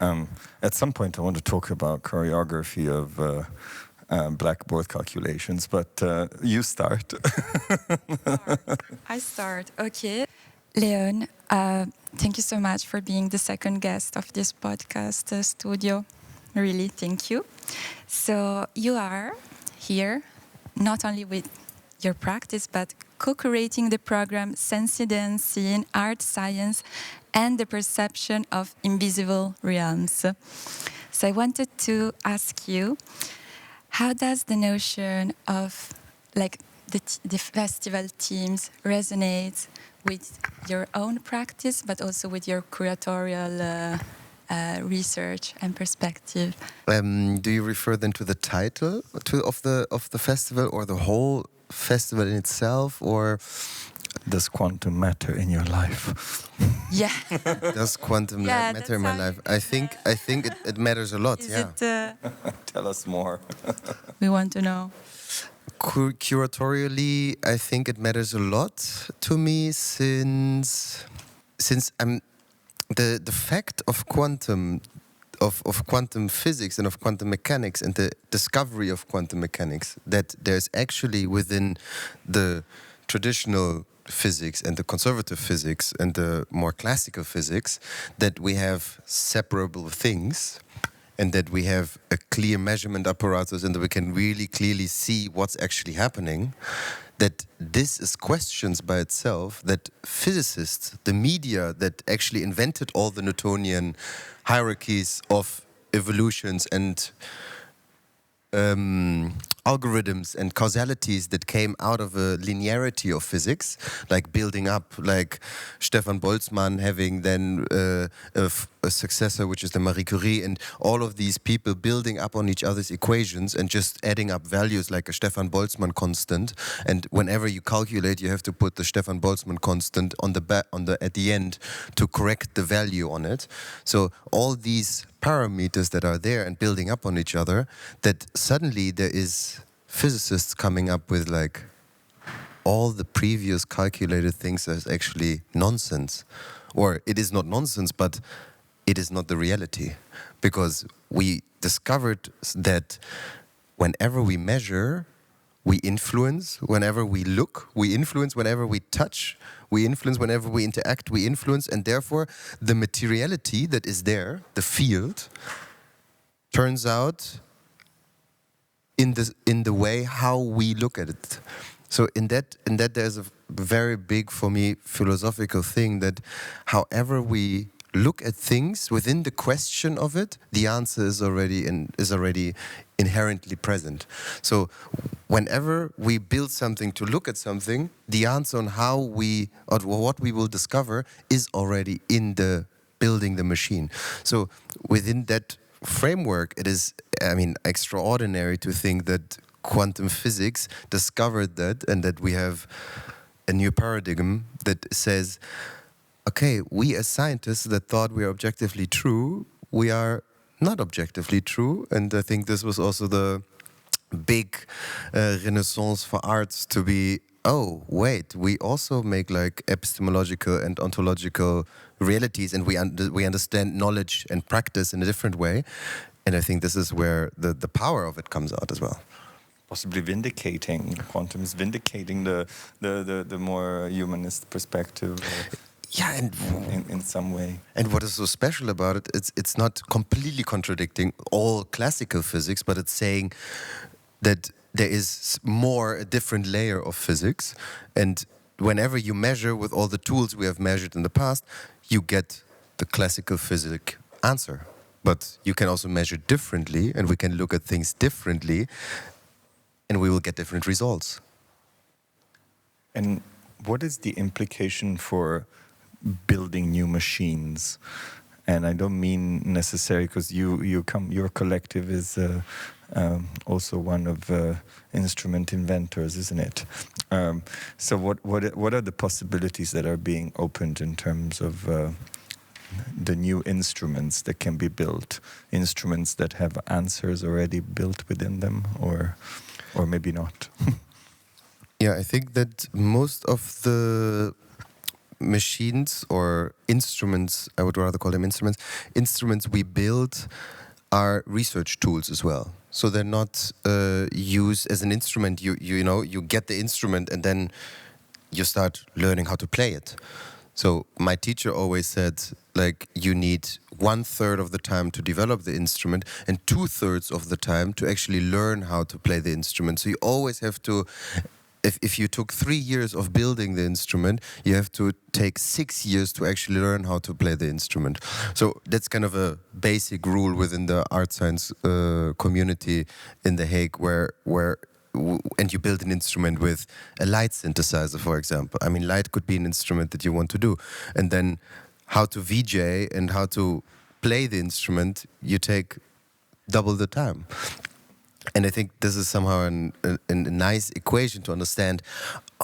At some point, I want to talk about choreography of blackboard calculations, but you start. I start. Okay. Leon, thank you so much for being the second guest of this podcast studio. Really, thank you. So you are here not only with your practice, but co-curating the program Sensidency in Art Science and the Perception of Invisible Realms. So I wanted to ask you, how does the notion of the festival themes resonate with your own practice, but also with your curatorial research and perspective? Do you refer then to the title of the festival, or the whole festival in itself, or does quantum matter in your life? Yeah. Does quantum matter in my life? I think it matters a lot. Is yeah. Tell us more. We want to know. Curatorially, I think it matters a lot to me since I'm the fact of quantum physics and of quantum mechanics and the discovery of quantum mechanics, that there's actually within the traditional physics and the conservative physics and the more classical physics, that we have separable things, and that we have a clear measurement apparatus, and that we can really clearly see what's actually happening, that this is questions by itself, that physicists, the media that actually invented all the Newtonian hierarchies of evolutions and algorithms and causalities that came out of a linearity of physics, like building up, like Stefan Boltzmann having then a successor, which is the Marie Curie, and all of these people building up on each other's equations and just adding up values like a Stefan Boltzmann constant. And whenever you calculate, you have to put the Stefan Boltzmann constant on the at the end to correct the value on it. So all these parameters that are there and building up on each other, that suddenly there is physicists coming up with like all the previous calculated things as actually nonsense. Or it is not nonsense, but it is not the reality. Because we discovered that whenever we measure, we influence. Whenever we look, we influence. Whenever we touch, we influence. Whenever we interact, we influence. And therefore, the materiality that is there, the field, turns out in the way how we look at it. So in that there's a very big, for me, philosophical thing, that however we look at things within the question of it, the answer is already inherently present. So whenever we build something to look at something, the answer on how we, or what we will discover, is already in the building the machine. So within that framework, it is, I mean, extraordinary to think that quantum physics discovered that, and that we have a new paradigm that says, okay, we as scientists that thought we are objectively true, we are not objectively true. And I think this was also the big renaissance for arts, to be, oh, wait, we also make like epistemological and ontological realities, and we understand knowledge and practice in a different way. And I think this is where the power of it comes out as well. Possibly vindicating, quantum is vindicating the more humanist perspective. Yeah, and in some way. And what is so special about it, it's not completely contradicting all classical physics, but it's saying that there is more, a different layer of physics. And whenever you measure with all the tools we have measured in the past, you get the classical physics answer. But you can also measure differently, and we can look at things differently, and we will get different results. And what is the implication for building new machines? And I don't mean necessarily because your collective is also one of instrument inventors, isn't it? So what are the possibilities that are being opened in terms of the new instruments that can be built? Instruments that have answers already built within them, or maybe not? Yeah, I think that most of the machines or instruments, I would rather call them instruments we build are research tools as well. So they're not used as an instrument. You know, you get the instrument and then you start learning how to play it. So my teacher always said, like, you need 1/3 of the time to develop the instrument and 2/3 of the time to actually learn how to play the instrument. So you always have to, if you took 3 years of building the instrument, you have to take 6 years to actually learn how to play the instrument. So that's kind of a basic rule within the art science community in The Hague, where and you build an instrument with a light synthesizer, for example. I mean, light could be an instrument that you want to do. And then how to VJ and how to play the instrument, you take double the time. And I think this is somehow a nice equation to understand,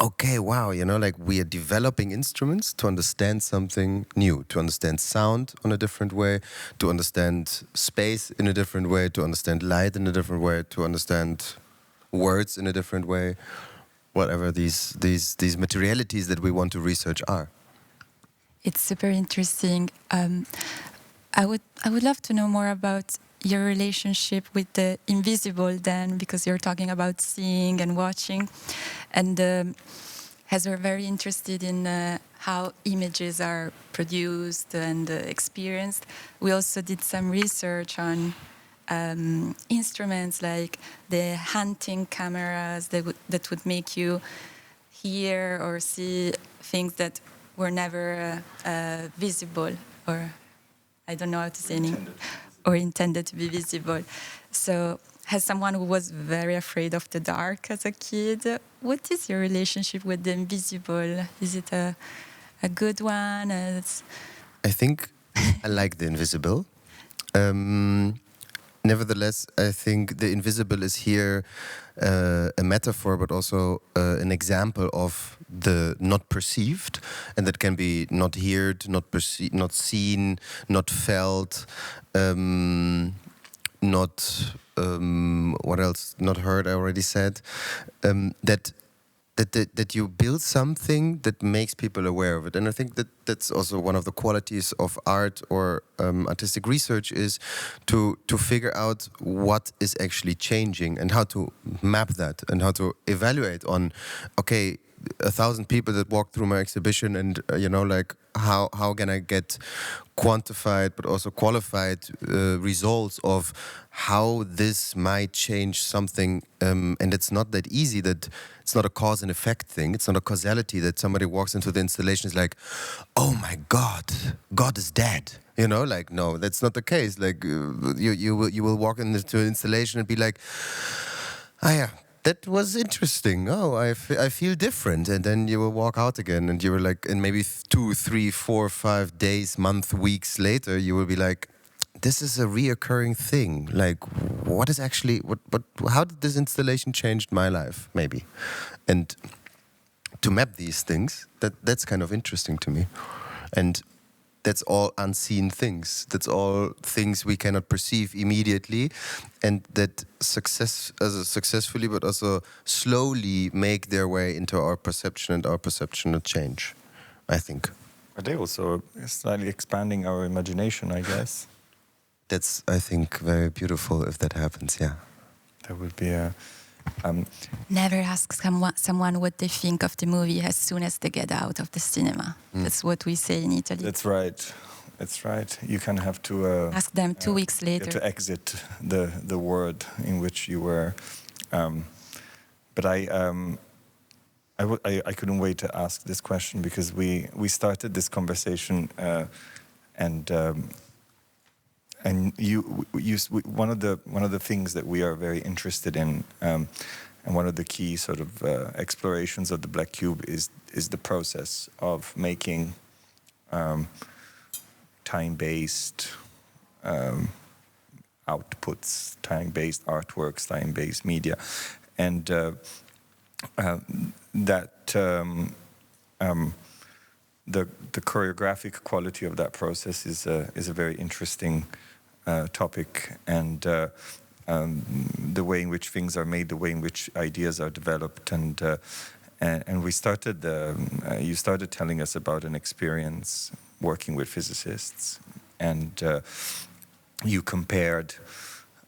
okay, wow, you know, like we are developing instruments to understand something new, to understand sound on a different way, to understand space in a different way, to understand light in a different way, to understand words in a different way, whatever these materialities that we want to research are. It's super interesting. I would love to know more about your relationship with the invisible then, because you're talking about seeing and watching, and as we're very interested in how images are produced and experienced, we also did some research on instruments like the hunting cameras that would make you hear or see things that were never visible, or I don't know how to say it, or intended to be visible. So as someone who was very afraid of the dark as a kid, what is your relationship with the invisible? Is it a good one? I think I like the invisible. Nevertheless, I think the invisible is here a metaphor, but also an example of the not perceived, and that can be not heard, not seen, not felt, not what else? Not heard. I already said that you build something that makes people aware of it. And I think that's also one of the qualities of art or artistic research, is to figure out what is actually changing and how to map that and how to evaluate on, okay, 1,000 people that walk through my exhibition, and you know, like how can I get quantified but also qualified results of how this might change something, and it's not that easy. That it's not a cause and effect thing. It's not a causality that somebody walks into the installation is like, oh my God, God is dead. You know, like, no, that's not the case. Like you will walk into an installation and be like, ah, yeah, that was interesting. Oh, I feel different. And then you will walk out again, and you were like, and maybe 2, 3, 4, 5 days, month, weeks later, you will be like, this is a reoccurring thing. Like, what is actually, how did this installation change my life, maybe? And to map these things, that's kind of interesting to me. And that's all unseen things. That's all things we cannot perceive immediately, and that successfully, but also slowly make their way into our perception, and our perception will change, I think. Are they also slightly expanding our imagination, I guess? That's, I think, very beautiful if that happens, yeah. That would be a... Never ask someone what they think of the movie as soon as they get out of the cinema. That's what we say in Italy. That's right. That's right. You kind of have to... ask them 2 weeks later. To exit the world in which you were. But I couldn't wait to ask this question, because we started this conversation and one of the things that we are very interested in, and one of the key sort of explorations of the Black Cube is the process of making time-based outputs, time-based artworks, time-based media, and that the choreographic quality of that process is a very interesting topic, and the way in which things are made, the way in which ideas are developed, and And we started. You started telling us about an experience working with physicists, and you compared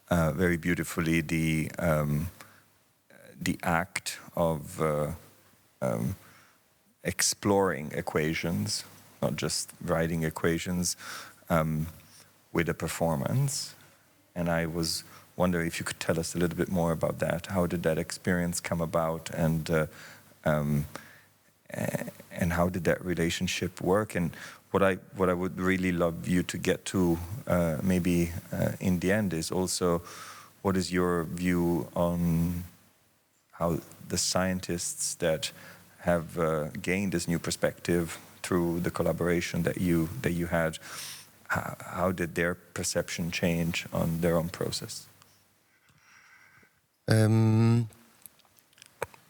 very beautifully the act of exploring equations, not just writing equations, with a performance. And I was wondering if you could tell us a little bit more about that. How did that experience come about, and how did that relationship work? And what I would really love you to get to, maybe in the end, is also what is your view on how the scientists that have gained this new perspective through the collaboration that you had, how did their perception change on their own process?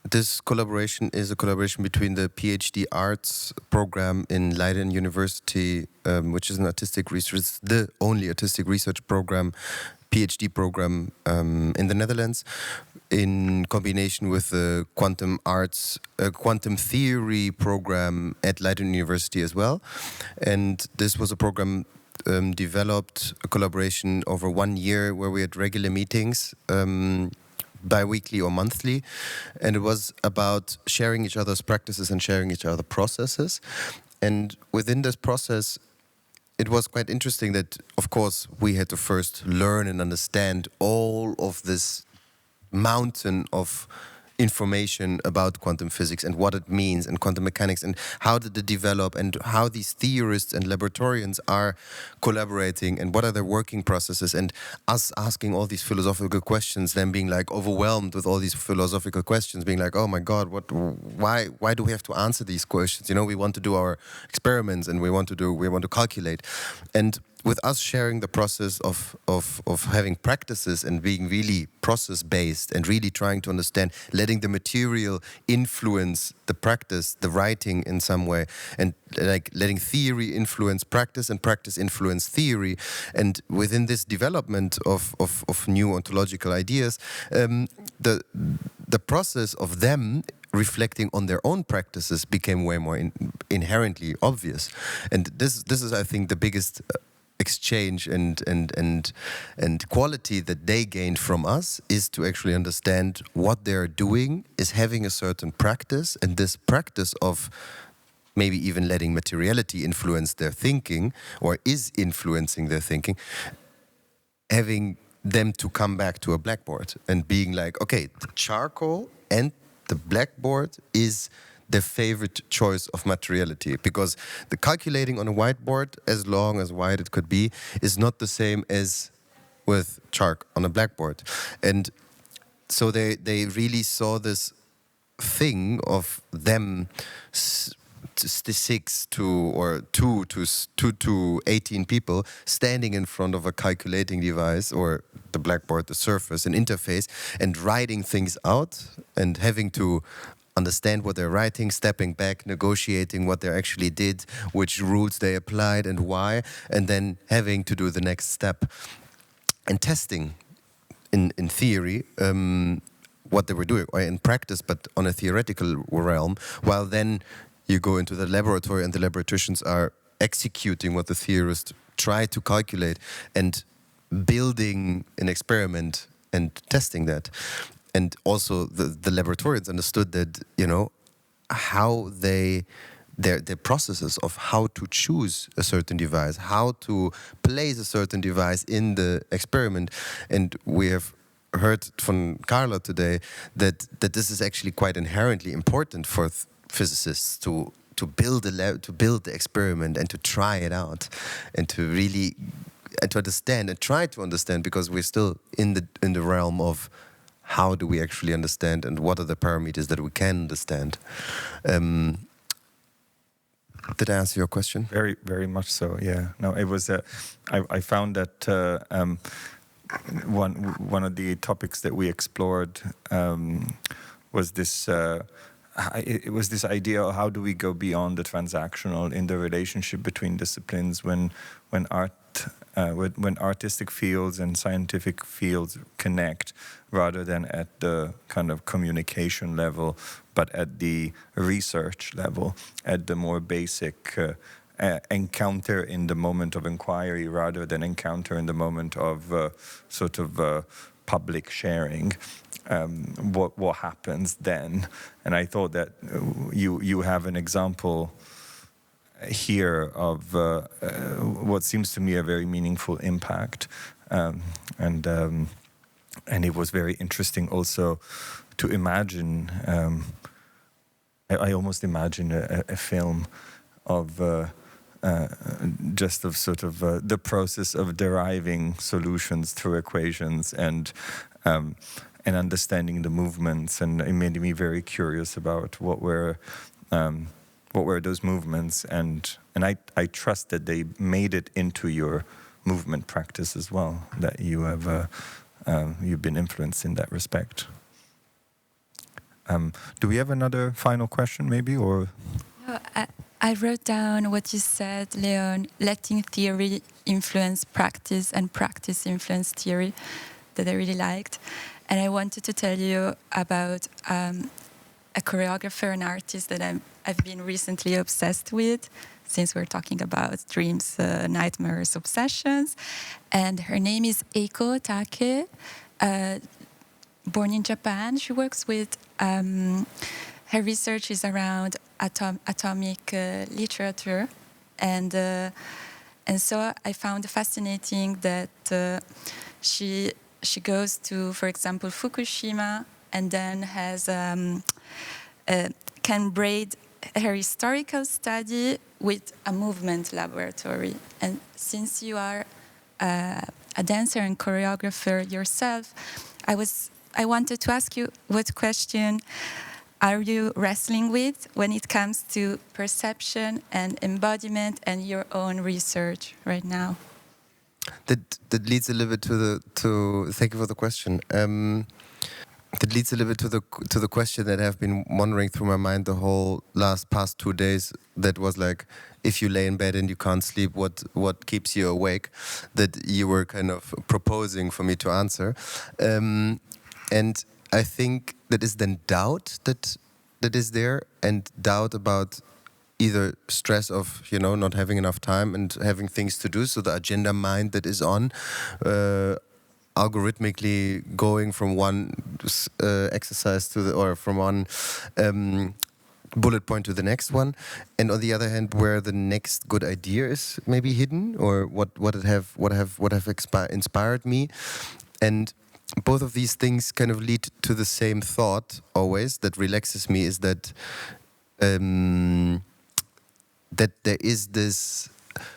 This collaboration is a collaboration between the PhD Arts program in Leiden University, which is an artistic research, the only artistic research program, PhD program in the Netherlands, in combination with the quantum arts, quantum theory program at Leiden University as well. And this was a program developed, a collaboration over 1 year, where we had regular meetings, bi-weekly or monthly, and it was about sharing each other's practices and sharing each other's processes. And within this process, it was quite interesting that, of course, we had to first learn and understand all of this mountain of information about quantum physics and what it means, and quantum mechanics, and how did it develop, and how these theorists and laboratorians are collaborating, and what are their working processes, and us asking all these philosophical questions, then being like overwhelmed with all these philosophical questions, being like, oh my God, why do we have to answer these questions? You know, we want to do our experiments, and we want to calculate. And with us sharing the process of having practices and being really process-based and really trying to understand, letting the material influence the practice, the writing in some way, and like letting theory influence practice and practice influence theory. And within this development of new ontological ideas, the process of them reflecting on their own practices became way more inherently obvious. And this is, I think, the biggest exchange and quality that they gained from us, is to actually understand what they're doing is having a certain practice, and this practice of maybe even letting materiality influence their thinking, or is influencing their thinking, having them to come back to a blackboard and being like, okay, the charcoal and the blackboard is their favorite choice of materiality, because the calculating on a whiteboard, as long as white it could be, is not the same as with chalk on a blackboard. And so they really saw this thing of them 6 to 2 to 18 people standing in front of a calculating device, or the blackboard, the surface, an interface, and writing things out, and having to understand what they're writing, stepping back, negotiating what they actually did, which rules they applied and why, and then having to do the next step and testing in theory what they were doing, or in practice, but on a theoretical realm, while then you go into the laboratory and the laboratorians are executing what the theorists try to calculate and building an experiment and testing that. And also the laboratorians understood that, you know, how their processes of how to choose a certain device, how to place a certain device in the experiment. And we have heard from Carlo today that this is actually quite inherently important for physicists to build the experiment and to try it out, and to really to understand and try to understand, because we're still in the realm of how do we actually understand, and what are the parameters that we can understand. Did I answer your question? Very, very much so. Yeah. No, it was. I found that one of the topics that we explored was this. It was this idea of how do we go beyond the transactional in the relationship between disciplines when art when artistic fields and scientific fields connect, rather than at the kind of communication level, but at the research level, at the more basic encounter in the moment of inquiry, rather than encounter in the moment of public sharing. What happens then? And I thought that you have an example here of what seems to me a very meaningful impact, and it was very interesting also to imagine. I almost imagine a film of just of sort of the process of deriving solutions through equations and understanding the movements, and it made me very curious about what were those movements, and I trust that they made it into your movement practice as well, that you have you've been influenced in that respect. Do we have another final question, maybe, or? No, I wrote down what you said, Leon, letting theory influence practice and practice influence theory, that I really liked. And I wanted to tell you about a choreographer and artist that I've been recently obsessed with, since we're talking about dreams, nightmares, obsessions. And her name is Eiko Take, born in Japan. She works with, her research is around atomic literature. And so I found fascinating that she goes to, for example, Fukushima, and then has can braid her historical study with a movement laboratory. And since you are a dancer and choreographer yourself, I wanted to ask you, what question are you wrestling with when it comes to perception and embodiment and your own research right now? That leads a little bit to thank you for the question. That leads a little bit to the question that I've been wandering through my mind the whole past 2 days. That was like, if you lay in bed and you can't sleep, what keeps you awake? That you were kind of proposing for me to answer, and I think that is then doubt that is there, and doubt about either stress of not having enough time and having things to do, so the agenda mind that is on algorithmically going from one exercise from one bullet point to the next one, and on the other hand, where the next good idea is maybe hidden, or what have inspired me, and both of these things kind of lead to the same thought always that relaxes me, is that that there is this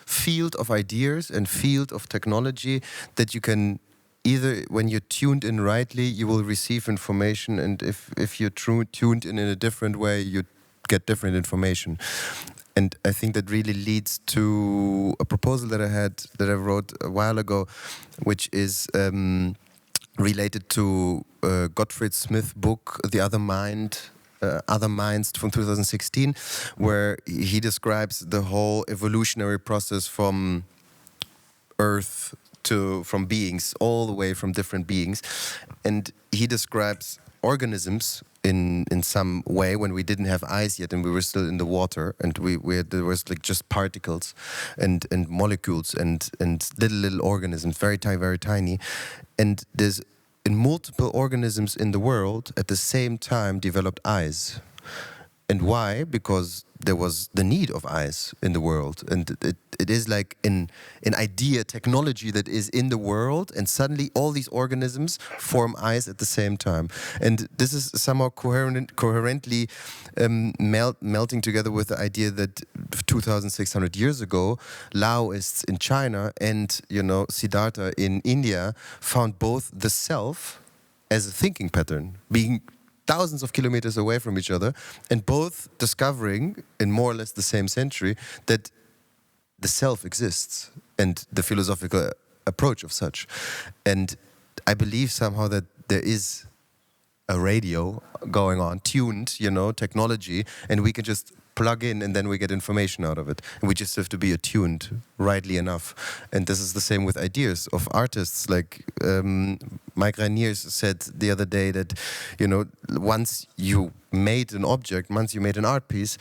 field of ideas and field of technology that you can either, when you're tuned in rightly, you will receive information, and if you're tuned in a different way, you get different information. And I think that really leads to a proposal that I wrote a while ago, which is related to Gottfried Smith's book, The Other Mind, Other Minds from 2016, where he describes the whole evolutionary process from Earth from beings, all the way from different beings. And he describes organisms in some way when we didn't have eyes yet and we were still in the water, and there was like just particles and molecules and little organisms, very tiny. And there's in multiple organisms in the world at the same time developed eyes. And why? Because there was the need of eyes in the world, and it is like an idea, technology that is in the world, and suddenly all these organisms form eyes at the same time. And this is somehow coherently melting together with the idea that 2,600 years ago, Laoists in China and Siddhartha in India found both the self as a thinking pattern, being thousands of kilometers away from each other, and both discovering in more or less the same century that the self exists, and the philosophical approach of such. And I believe somehow that there is a radio going on, tuned, technology, and we can just plug in and then we get information out of it. And we just have to be attuned rightly enough. And this is the same with ideas of artists. Like Mike Rainiers said the other day that, you know, once you made an object, once you made an art piece,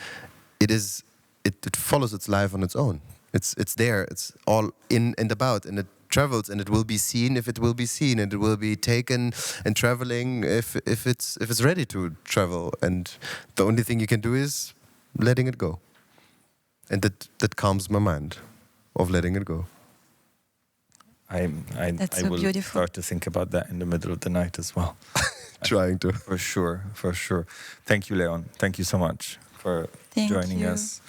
it follows its life on its own. It's there. It's all in and about, and it travels, and it will be seen if it will be seen, and it will be taken and traveling if it's ready to travel. And the only thing you can do is letting it go, and that calms my mind of letting it go. I so will beautiful. start to think about that in the middle of the night as well. Trying to. For sure. Thank you, Leon. Thank you so much for Thank joining you. us.